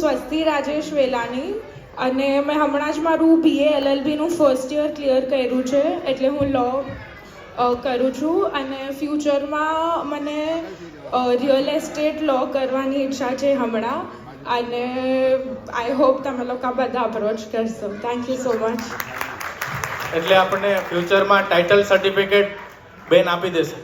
સ્વસ્તિ રાજેશ વેલાણી અને મેં હમણાં જ મારું BA LLBનું ફર્સ્ટ યર ક્લિયર કર્યું છે, એટલે હું લો કરું છું અને ફ્યુચરમાં મને રિયલ એસ્ટેટ લો કરવાની ઈચ્છા છે હમણાં, અને આઈ હોપ તમે લોકો બધા અપ્રોચ કરશો. Thank you so much. એટલે આપણને ફ્યુચરમાં ટાઇટલ સર્ટિફિકેટ બેન આપી દેશે.